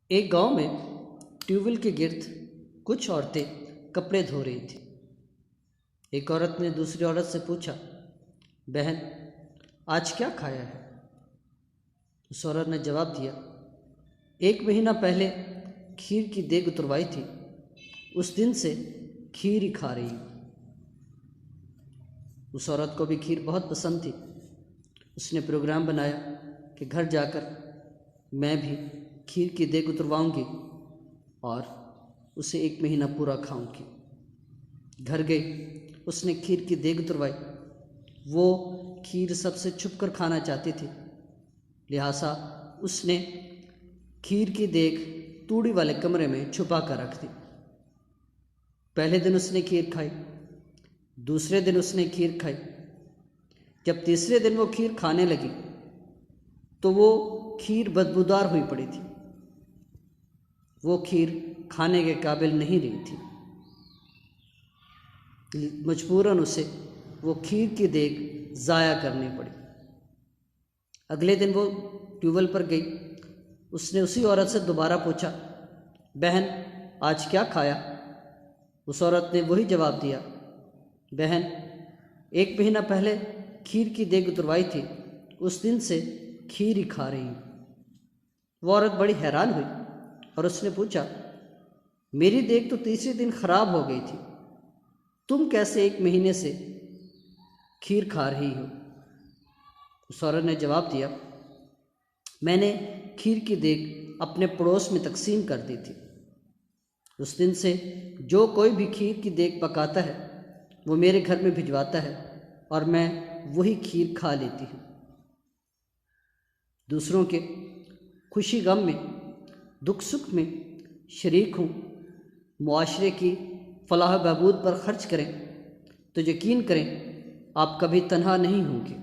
एक गांव में ट्यूबवेल के गिर्द कुछ औरतें कपड़े धो रही थी। एक औरत ने दूसरी औरत से पूछा, बहन, आज क्या खाया है? उस औरत ने जवाब दिया, 1 महीना पहले खीर की देग उतरवाई थी, उस दिन से खीर ही खा रही हूँ। उस औरत को भी खीर बहुत पसंद थी। उसने प्रोग्राम बनाया कि घर जाकर मैं भी खीर की देग उतरवाऊंगी और उसे 1 महीना पूरा खाऊंगी। घर गई, उसने खीर की देग उतरवाई। वो खीर सबसे छुप कर खाना चाहती थी, लिहाजा उसने खीर की देग तूड़ी वाले कमरे में छुपा कर रख दी। पहले दिन उसने खीर खाई, दूसरे दिन उसने खीर खाई। जब तीसरे दिन वो खीर खाने लगी तो वो खीर बदबूदार हुई पड़ी थी। वो खीर खाने के काबिल नहीं रही थी। मजबूरन उसे वो खीर की देग ज़ाया करनी पड़ी। अगले दिन वो ट्यूबवेल पर गई। उसने उसी औरत से दोबारा पूछा, बहन, आज क्या खाया? उस औरत ने वही जवाब दिया, बहन, 1 महीना पहले खीर की देग उतरवाई थी, उस दिन से खीर ही खा रही हूँ। वो औरत बड़ी हैरान हुई और उसने पूछा, मेरी देग तो तीसरे दिन खराब हो गई थी, तुम कैसे 1 महीने से खीर खा रही हो? उस औरत ने जवाब दिया, मैंने खीर की देग अपने पड़ोस में तकसीम कर दी थी। उस दिन से जो कोई भी खीर की देग पकाता है वो मेरे घर में भिजवाता है और मैं वही खीर खा लेती हूँ। दूसरों के खुशी गम में, दुख सुख में शरीक हूँ। मुआशरे की फलाह बहबूद पर खर्च करें तो यकीन करें आप कभी तन्हा नहीं होंगे।